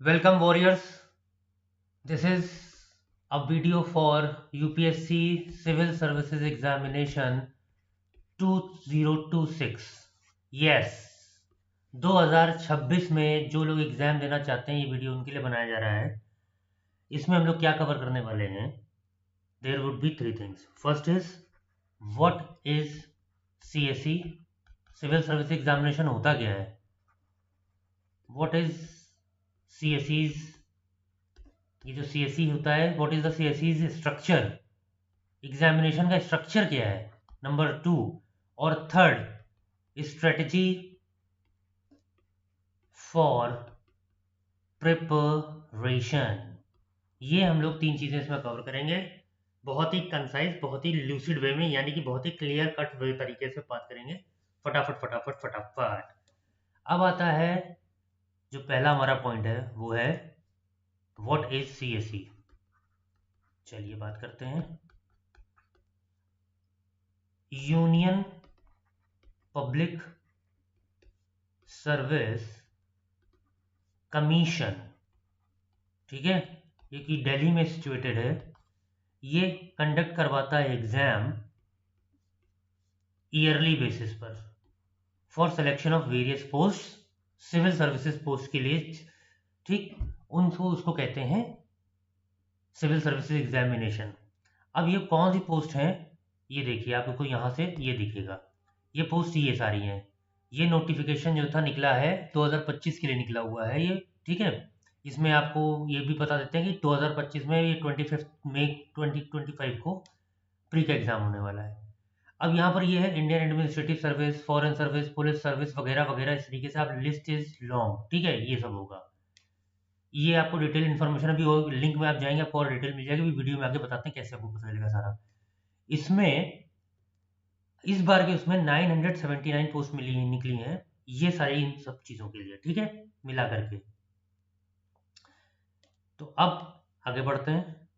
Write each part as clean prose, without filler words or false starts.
Welcome warriors. This is a video for UPSC Civil Services Examination 2026. Yes, 2026 में जो लोग exam देना चाहते हैं ये वीडियो उनके लिए बनाया जा रहा है। इसमें हम लोग क्या कवर करने वाले हैं? There would be three things. First is what is CSE? Civil Service Examination होता क्या है? What is CSE's? ये जो CSE होता है, what is the CSE's structure, examination का स्ट्रक्चर क्या है, नंबर 2। और थर्ड, स्ट्रेटजी फॉर प्रिपरेशन। ये हम लोग तीन चीजें इसमें कवर करेंगे, बहुत ही कंसाइज, बहुत ही लूसिड वे में, यानी कि बहुत ही क्लियर कट वे तरीके से बात करेंगे, फटाफट फटाफट फटाफट। अब आता है जो पहला हमारा पॉइंट है, वो है व्हाट इज CSE। चलिए बात करते हैं। यूनियन पब्लिक सर्विस कमीशन, ठीक है, ये कि दिल्ली में सिचुएटेड है। ये कंडक्ट करवाता है एग्जाम ईयरली बेसिस पर for selection of various post, civil services post के लिए, ठीक, उनको उसको कहते हैं सिविल सर्विसेज एग्जामिनेशन। अब ये कौन सी पोस्ट है, ये देखिए, आपको यहाँ से ये दिखेगा, ये पोस्ट ये सारी हैं। ये नोटिफिकेशन जो था निकला है 2025 के लिए निकला हुआ है ये, ठीक है। इसमें आपको ये भी बता देते हैं कि 2025 में ये 25 मई 2025 को प्री का एग्जाम होने वाला है। अब यहाँ पर ये है Indian administrative service, foreign service, police service वगैरह वगैरह, इस तरीके से आप लिस्ट इज लॉन्ग, ठीक है, ये सब होगा। ये आपको डिटेल इन्फॉर्मेशन अभी लिंक में आप जाएंगे, आपको और डिटेल मिल जाएगी, वीडियो में आगे बताते हैं कैसे आपको पता चलेगा सारा। इसमें इस बार के उसमें 979 पोस्ट निकली हैं, ये सारी इन सब चीज़ों के लिए, ठीक है, मिला करके। तो अब आगे बढ़ते हैं।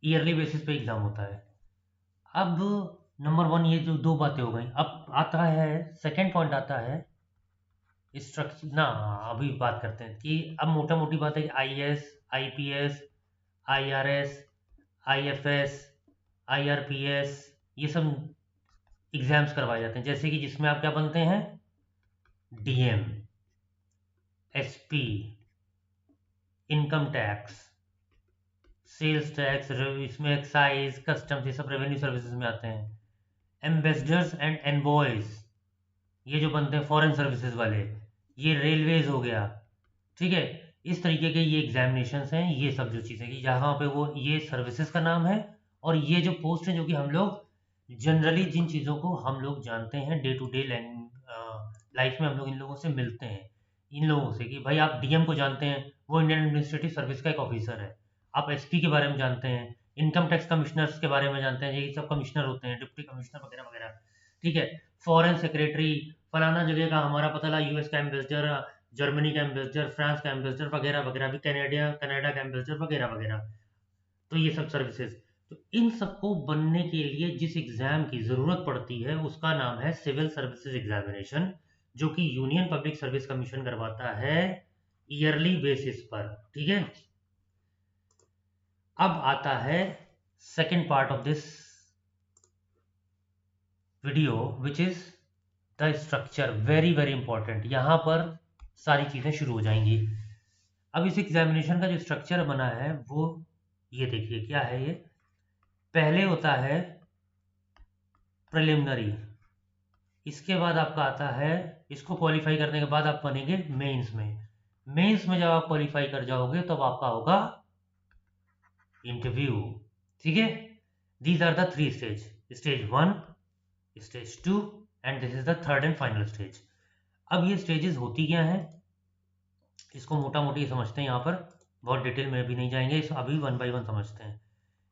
ईयरली बेसिस पे एग्जाम होता है। अब नंबर 1 ये जो दो बातें हो गई, अब आता है सेकंड पॉइंट, आता है स्ट्रक्चर ना। अभी बात करते हैं कि अब मोटा मोटी बात है कि IAS, IPS, IRS, IFS, IRPS, ये सब एग्जाम्स करवाए जाते हैं, जैसे कि जिसमें आप क्या बनते हैं, DM, SP, income tax, sales tax, इसमें एक्साइज, कस्टम्स, ये सब रेवेन्यू सर्विसेज में आते हैं। एम्बेसडर्स एंड एनवॉयज, ये जो बनते हैं फॉरेन सर्विसेज वाले, ये रेलवेज हो गया, ठीक है। इस तरीके के ये एग्जामिनेशंस हैं, ये सब जो चीज़ें कि जहाँ पे वो ये सर्विसेज का नाम है, और ये जो पोस्ट है जो कि हम लोग जनरली जिन चीज़ों को हम लोग जानते हैं डे टू डे लाइफ में, हम लोग इन लोगों से मिलते हैं, इन लोगों से, कि भाई आप DM को जानते हैं, वो इंडियन एडमिनिस्ट्रेटिव सर्विस का एक ऑफिसर है। आप SP के बारे में जानते हैं, इनकम टैक्स कमिश्नर्स के बारे में जानते हैं, ये सब कमिश्नर होते हैं, डिप्टी कमिश्नर वगैरह वगैरह, ठीक है। फॉरेन सेक्रेटरी, फलाना जगह का हमारा पता लगा, US का एम्बेसडर, जर्मनी का एम्बेसडर, फ्रांस का एम्बेसडर वगैरह वगैरह, भी कनाडा का एम्बेसडर वगैरह वगैरह। तो ये सब सर्विसेज, तो इन सबको बनने के लिए जिस एग्जाम की जरूरत पड़ती है उसका नाम है सिविल सर्विसेज एग्जामिनेशन, जो कि यूनियन पब्लिक सर्विस कमीशन करवाता है ईयरली बेसिस पर, ठीक है। अब आता है second part of this video, which is the structure, very very important. यहां पर सारी चीजें शुरू हो जाएंगी। अब इस एग्जामिनेशन का जो स्ट्रक्चर बना है वो ये देखिए क्या है। ये पहले होता है प्रिलिमिनरी, इसके बाद आपका आता है, इसको क्वालिफाई करने के बाद आप बनेंगे मेंस में। मेंस में जब आप क्वालिफाई कर जाओगे तब आपका होगा इंटरव्यू, ठीक है। These are the three stage, stage 1, stage 2 and this is the third and final stage. अब ये स्टेजेस होती क्या हैं, इसको मोटा मोटी समझते हैं, यहाँ पर बहुत डिटेल में भी नहीं जाएंगे, इस अभी 1 बाय 1 समझते हैं।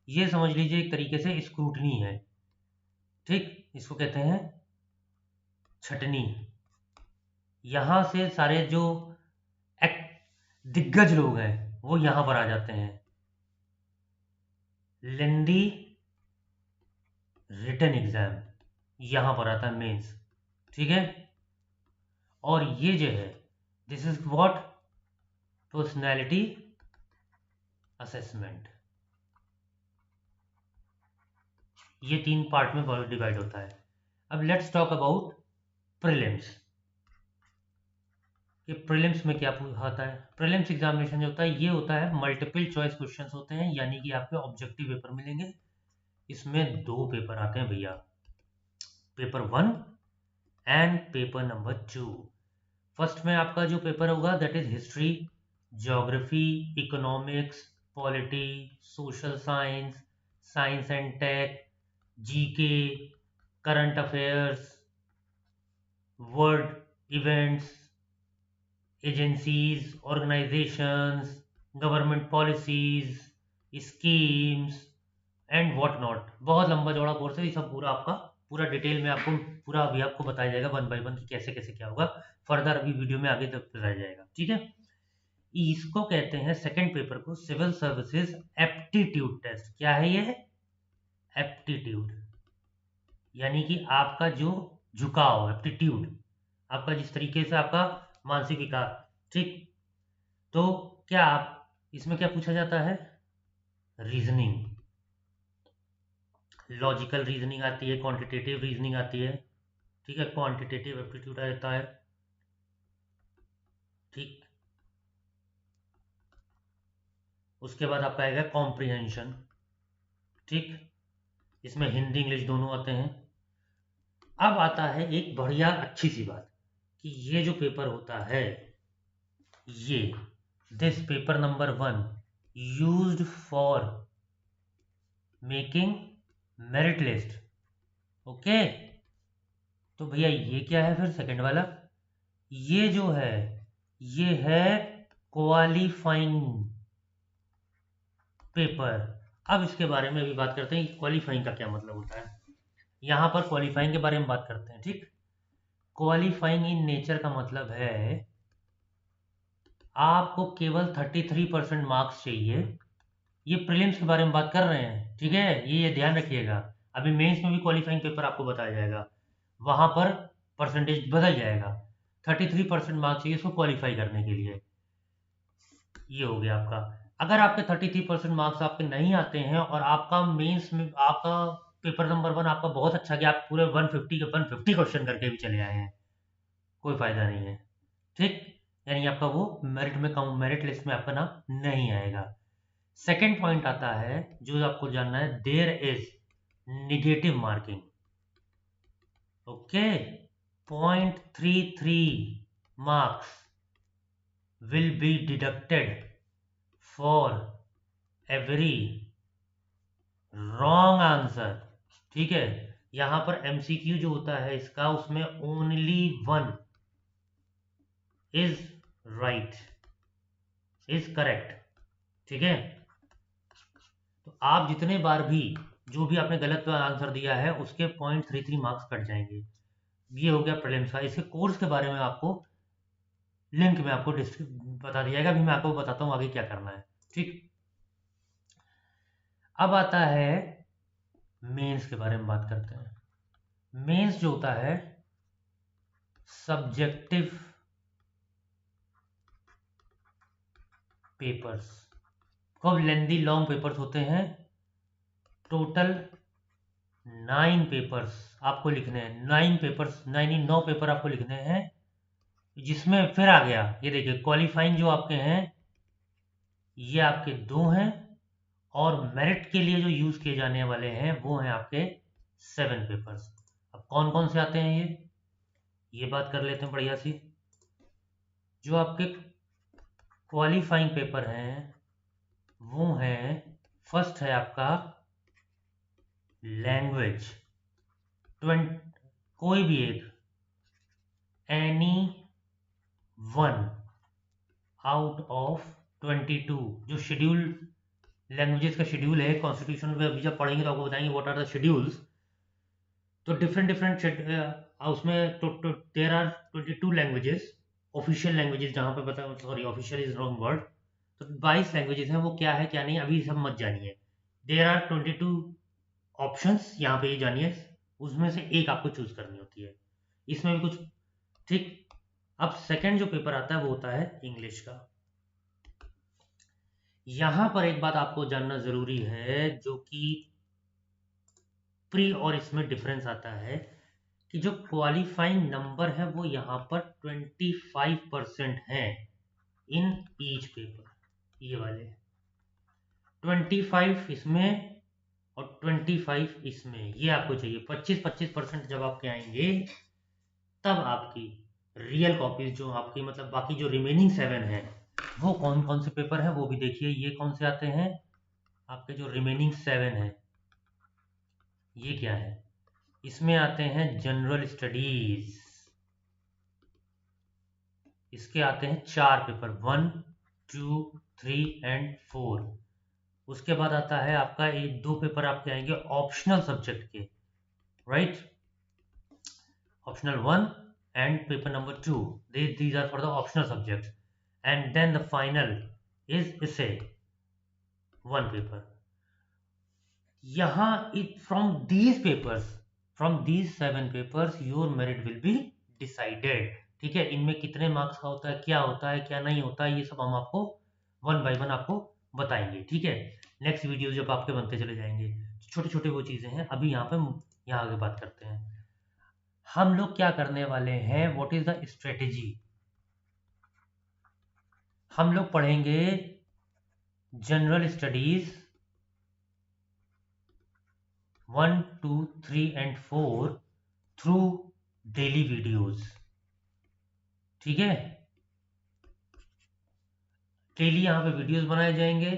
ये समझ लीजिए एक तरीके से स्क्रूटनी है, ठीक, इसको कहते हैं छटनी। यहां से सारे जो दिग्गज लोग हैं वो यहां पर आ जाते हैं। लेंदी रिटन एग्जाम यहां पर आता है, मेंस, ठीक है। और ये जो है, this is what personality assessment, ये 3 पार्ट में डिवाइड होता है। अब लेट्स टॉक अबाउट प्रीलिम्स कि प्रीलिम्स में क्या आता है। प्रीलिम्स एग्जामिनेशन जो होता है ये होता है मल्टीपल चॉइस क्वेश्चंस होते हैं, यानी कि आपके ऑब्जेक्टिव पेपर मिलेंगे। इसमें 2 पेपर आते हैं भैया, paper 1 and paper number 2। First में आपका जो पेपर होगा that is history, geography, economics, polity, social science, science and tech, GK, current affairs, world events, agencies, organisations, government policies, schemes and what not. बहुत लंबा चौड़ा कोर्स है, ये सब पूरा आपका पूरा डिटेल में आपको पूरा अभी आपको बताया जाएगा 1 बाय 1 कि कैसे कैसे क्या होगा। फर्दर अभी वीडियो में आगे तक बताया जाएगा, ठीक है। इसको कहते हैं सेकंड पेपर को सिविल सर्विसेज एप्टीट्यूड टेस्ट। क्या है ये? एप्टीट्यूड, यानी कि आपका जो झुकाव, एप्टीट्यूड, आपका जिस तरीके से आपका मानसिक विकास, ठीक। तो क्या आप इसमें क्या पूछा जाता है? रीजनिंग, लॉजिकल रीजनिंग आती है, क्वांटिटेटिव रीजनिंग आती है, ठीक है, क्वांटिटेटिव एप्टीट्यूड आता है, ठीक। उसके बाद आपका आएगा कॉम्प्रिहेंशन, ठीक। इसमें हिंदी इंग्लिश दोनों आते हैं। अब आता है एक बढ़िया अच्छी सी बात कि ये जो पेपर होता है ये this paper number 1 used for making merit list. Okay, तो भैया ये क्या है फिर सेकंड वाला? ये जो है ये है क्वालिफाइंग पेपर। अब इसके बारे में भी बात करते हैं कि क्वालिफाइंग का क्या मतलब होता है। यहां पर क्वालिफाइंग के बारे में बात करते हैं, ठीक। क्वालिफाइंग इन नेचर का मतलब है आपको केवल 33% मार्क्स चाहिए। ये प्रीलिम्स के बारे में बात कर रहे हैं, ठीक है, ये ध्यान रखिएगा। अभी मेंस में भी क्वालिफाइंग पेपर आपको बताया जाएगा, वहां पर परसेंटेज बदल जाएगा। 33% मार्क्स चाहिए इसको क्वालिफाई करने के लिए। ये हो गया आपका। अगर आपके 33% मार्क्स आपके नहीं आते हैं और आपका मेंस में आपका पेपर नंबर 1 आपका बहुत अच्छा गया, आप पूरे 150 के 150 क्वेश्चन करके भी चले आए हैं, कोई फायदा नहीं है, ठीक। यानी आपका वो मेरिट में कम, मेरिट लिस्ट में आपका नाम नहीं आएगा। सेकेंड पॉइंट आता है जो आपको जानना है, there is negative marking. Okay, 0.33 marks will be deducted for every wrong answer, ठीक है। यहां पर एमसीक्यू जो होता है इसका, उसमें only 1 is right, is correct, ठीक है। तो आप जितने बार भी जो भी आपने गलत आंसर दिया है उसके 0.33 मार्क्स कट जाएंगे। ये हो गया प्रीलिम्स का। इसके कोर्स के बारे में आपको लिंक में आपको बता दिया जाएगा, अभी मैं आपको बताता हूँ आगे क्या करना है, ठीक। अब आता है मेंस के बारे में बात करते हैं। मेंस जो होता है सब्जेक्टिव पेपर्स, खूब लेंदी लॉन्ग पेपर्स होते हैं। टोटल 9 पेपर्स आपको लिखने हैं, 9 पेपर्स, 9 पेपर आपको लिखने हैं। जिसमें फिर आ गया ये देखिए क्वालिफाइंग जो आपके हैं ये आपके 2 हैं, और मेरिट के लिए जो यूज किए जाने वाले हैं वो हैं आपके 7 पेपर्स। अब कौन कौन से आते हैं ये बात कर लेते हैं बढ़िया सी। जो आपके क्वालिफाइंग पेपर हैं वो हैं, फर्स्ट है आपका लैंग्वेज, कोई भी एक, एनी 1 आउट ऑफ 22। जो शेड्यूल लैंग्वेजेस का शेड्यूल है कॉन्स्टिट्यूशन में, अभी जब पढ़ेंगे तो आपको बताएंगे व्हाट आर द शेड्यूल्स। तो डिफरेंट डिफरेंट उसमें तो there are 22 languages, official languages, जहाँ पे बता, sorry official is wrong word. तो 22 लैंग्वेजेस हैं, वो क्या है क्या नहीं अभी सब मत जानिए। देयर आर 22 ऑप्शंस, यहाँ पे ये जानिए, उसमें से एक आपको चूज करनी होती है, इसमें भी कुछ, ठीक। अब सेकंड जो पेपर आता है वो होता है इंग्लिश का। यहां पर एक बात आपको जानना जरूरी है, जो कि प्री और इसमें डिफरेंस आता है, कि जो क्वालिफाइंग नंबर है वो यहाँ पर 25% है इन ईच पेपर। ये वाले 25 इसमें और 25 इसमें, ये आपको चाहिए। 25-25% जब आपके आएंगे तब आपकी रियल कॉपीज जो आपकी, मतलब बाकी जो रिमेनिंग 7 है, वो कौन कौन से पेपर है वो भी देखिए। ये कौन से आते हैं आपके, जो रिमेनिंग 7 है ये क्या है, इसमें आते हैं जनरल स्टडीज। इसके आते हैं 4 पेपर, 1, 2, 3 एंड 4। उसके बाद आता है आपका एक 2 पेपर आपके आएंगे ऑप्शनल सब्जेक्ट के, right. Optional 1 and paper number 2, these are for the optional subjects, and then the final is essay, 1 paper. यहाँ from these 7 papers your merit will be decided। ठीक है, इनमें कितने मार्क्स का होता है, क्या होता है, क्या नहीं होता है, ये सब हम आपको 1 by 1 आपको बताएंगे। ठीक है, नेक्स्ट वीडियो जब आपके बनते चले जाएंगे, छोटे छोटे वो चीज़ें हैं। अभी यहाँ आगे बात करते हैं हम लोग क्या करने वाले हैं, व्हाट इज द स्ट्रेटेजी। हम लोग पढ़ेंगे general studies 1, 2, 3 and 4 through daily videos. ठीक है, डेली यहाँ पे वीडियोस बनाए जाएंगे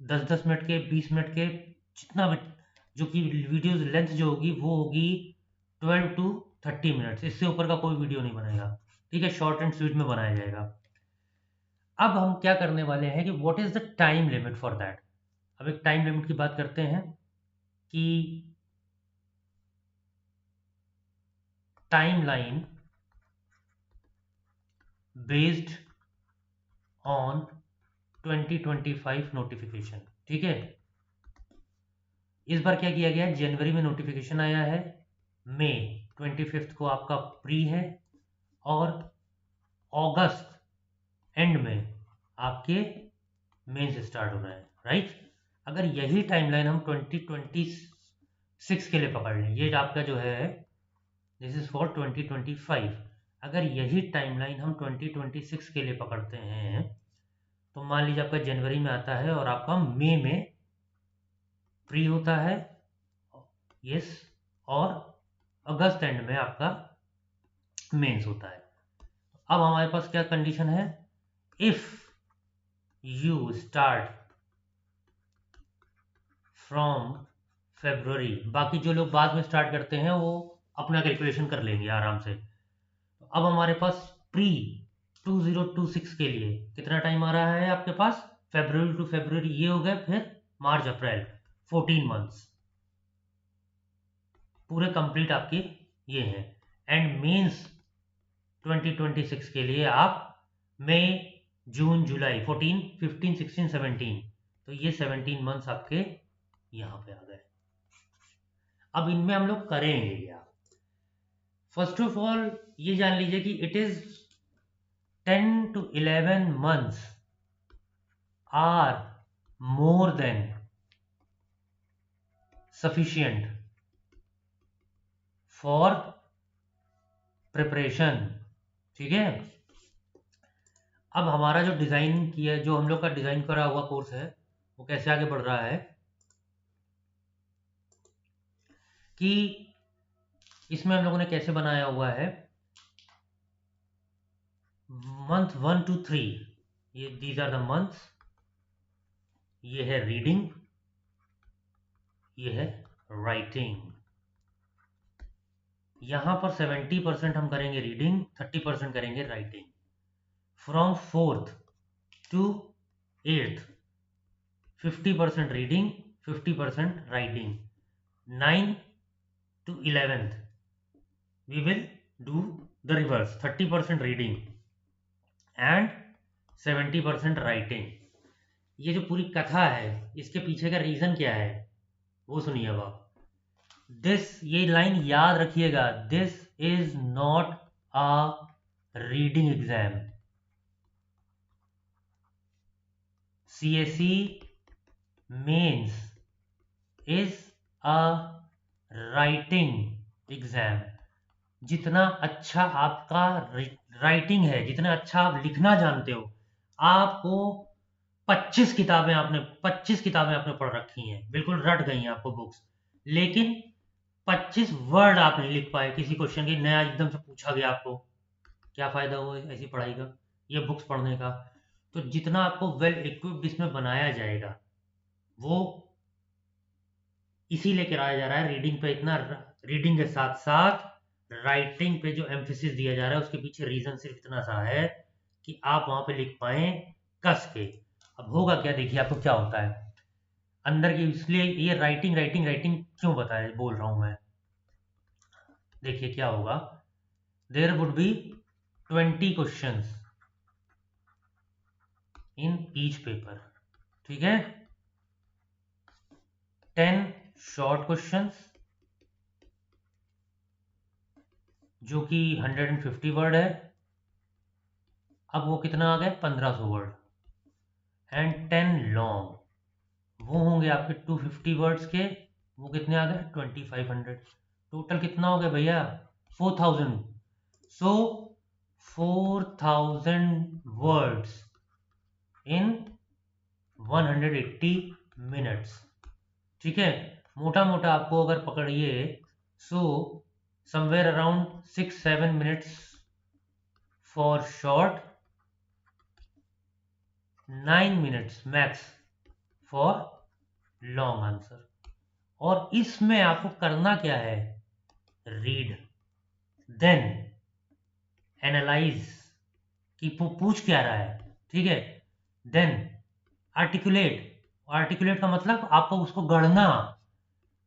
10-10 मिनट के, 20 मिनट के, जितना भी, जो कि वीडियोस लेंथ जो होगी वो होगी 12 to 30 मिनट्स। इससे ऊपर का कोई वीडियो नहीं बनेगा। ठीक है, शॉर्ट एंड स्वीट में बनाया जाएगा। अब हम क्या करने वाले हैं कि what is the time limit for that. अब एक टाइम लिमिट की बात करते हैं कि टाइमलाइन बेस्ड ऑन 2025 नोटिफिकेशन। ठीक है, इस बार क्या किया गया, जनवरी में नोटिफिकेशन आया है, मई 25 को आपका प्री है, और अगस्त एंड में आपके मेंस स्टार्ट हो रहे हैं, राइट। अगर यही टाइमलाइन हम 2026 के लिए पकड़ लें, ये आपका जो है दिस इज फॉर 2025, अगर यही टाइमलाइन हम 2026 के लिए पकड़ते हैं, तो मान लीजिए आपका जनवरी में आता है और आपका मई में प्री होता है, यस, और अगस्त एंड में आपका मेंस होता है। अब हमारे पास क्या कंडीशन है, if you start from February, बाकी जो लोग बाद में स्टार्ट करते हैं वो अपना कैलकुलेशन कर लेंगे आराम से। तो अब हमारे पास प्री 2026 के लिए कितना टाइम आ रहा है आपके पास, फेब्रुवरी टू फेब्रुवरी ये हो गए, फिर मार्च अप्रैल 14 मंथ्स पूरे कंप्लीट आपके ये हैं। एंड मेंस 2026 के लिए आप मई, जून, जुलाई 14, 15, 16, 17, तो ये 17 मंथ्स आपके यहाँ पे आ गए। अब इनमें हम लोग करेंगे क्या, फर्स्ट ऑफ ऑल ये जान लीजिए कि it is 10 to 11 months are more than sufficient for preparation। ठीक है, अब हमारा जो डिजाइन किया, जो हम लोग का डिजाइन करा हुआ कोर्स है, वो कैसे आगे बढ़ रहा है कि इसमें हम लोगों ने कैसे बनाया हुआ है, मंथ 1 to 3, ये दीज आर द मंथ्स, ये है रीडिंग, ये है राइटिंग। यहां पर 70% हम करेंगे रीडिंग, 30% करेंगे writing. From 4th to 8th 50% reading, 50% writing. 9 to 11th we will do the reverse, 30% reading and 70% writing. ये जो पूरी कथा है, इसके पीछे का रीजन क्या है वो सुनिए अब आप। ये लाइन याद रखिएगा, this is not a reading exam. CSE mains is a writing exam. जितना अच्छा आपका राइटिंग है, जितना अच्छा आप लिखना जानते हो, आपको 25 किताबें आपने पढ़ रखी हैं, बिल्कुल रट गई हैं आपको बुक्स, लेकिन 25 वर्ड आप नहीं लिख पाए किसी क्वेश्चन की, नया एकदम से पूछा गया आपको, क्या फायदा हुआ ऐसी पढ़ाई का, ये बुक्स पढ़ने का। तो जितना आपको वेल इक्विप्ड इसमें बनाया जाएगा, वो इसीलिए कराया जा रहा है रीडिंग पे इतना, रीडिंग के साथ साथ राइटिंग पे जो एम्फेसिस दिया जा रहा है, उसके पीछे रीजन सिर्फ इतना सा है कि आप वहां पे लिख पाए कस के। अब होगा क्या, देखिए आपको क्या होता है अंदर की, इसलिए ये राइटिंग राइटिंग राइटिंग क्यों बताया बोल रहा हूं मैं। देखिए क्या होगा, there would be 20 questions in each paper, ठीक है, 10 शॉर्ट क्वेश्चंस जो कि 150 वर्ड है, अब वो कितना आ गया 1500 वर्ड, एंड 10 लॉन्ग, वो होंगे आपके 250 वर्ड्स के, वो कितने आ गए 2500, टोटल कितना हो गया भैया 4000। सो 4000 वर्ड्स इन 180 मिनट्स, ठीक है। मोटा मोटा आपको अगर पकड़िए, so somewhere around 6-7 minutes for short, 9 minutes max for long answer. और इसमें आपको करना क्या है, रीड, देन एनालाइज कि पूछ क्या रहा है, ठीक है, देन आर्टिकुलेट, आर्टिकुलेट का मतलब आपको उसको गढ़ना,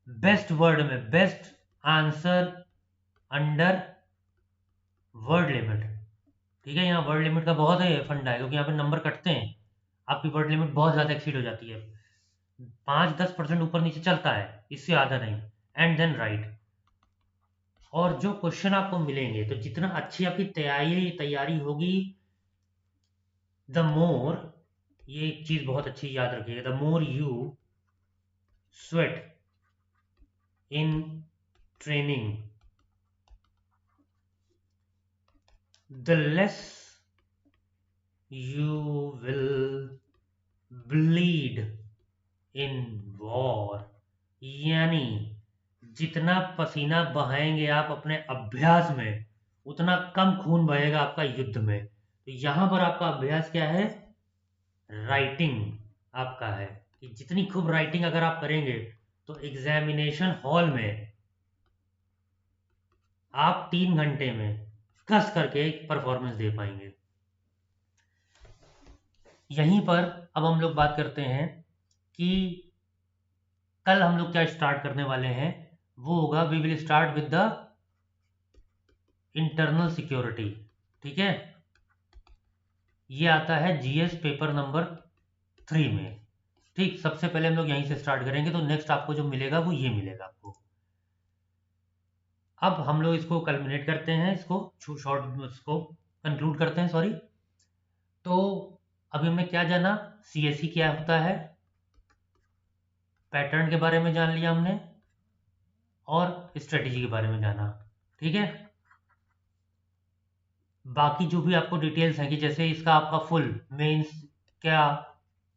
बेस्ट वर्ड में best answer under word limit, ठीक है। यहाँ वर्ड लिमिट का बहुत है फंडा है, क्योंकि यहाँ पे नंबर कटते हैं, आपकी वर्ड लिमिट बहुत ज़्यादा एक्सीड हो जाती है, 5-10% ऊपर नीचे चलता है, इससे ज़्यादा नहीं। एंड देन राइट, और जो क्वेश्चन आपको मिलेंगे, तो जितना अच्छी आपकी तैयारी होगी, द मोर, ये एक चीज बहुत अच्छी याद रखिएगा, the more you sweat in training, the less you will bleed in war. यानी जितना पसीना बहाएंगे आप अपने अभ्यास में, उतना कम खून बहेगा आपका युद्ध में। तो यहां पर आपका अभ्यास क्या है, राइटिंग आपका है, कि जितनी खूब राइटिंग अगर आप करेंगे, तो एग्जामिनेशन हॉल में आप 3 घंटे में कस करके परफॉर्मेंस दे पाएंगे। यहीं पर अब हम लोग बात करते हैं कि कल हम लोग क्या स्टार्ट करने वाले हैं, वो होगा we will start with the internal security, ठीक है। ये आता है जीएस पेपर नंबर 3 में, ठीक। सबसे पहले हम लोग यहीं से स्टार्ट करेंगे, तो नेक्स्ट आपको जो मिलेगा वो ये मिलेगा आपको। अब हम लोग इसको कल्मिनेट करते हैं, इसको शॉर्ट इसको कंक्लूड करते हैं, सॉरी। तो अभी हमने क्या जाना, सीएसई क्या होता है, पैटर्न के बारे में जान लिया हमने, और स्ट्रेटेजी के बारे में जाना, ठीक है। बाकी जो भी आपको डिटेल्स हैं, कि जैसे इसका आपका फुल मेंस क्या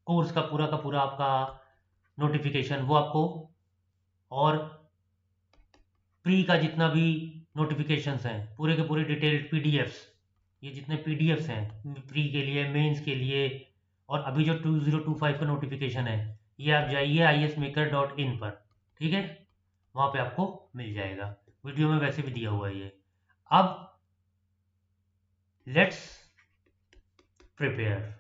कोर्स का पूरा आपका नोटिफिकेशन वो आपको, और प्री का जितना भी नोटिफिकेशंस हैं, पूरे के पूरे डिटेल्ड पीडीएफ्स, ये जितने पीडीएफ्स हैं प्री के लिए, मेंस के लिए, और अभी जो 2025 का नोटिफिकेशन है, ये आप जाइए ismaker.in पर, ठीक है, वहाँ पे आपको मिल जाएगा, वीडियो में वैसे भी दिया हुआ है ये। अब लेट्स प्रिपेयर।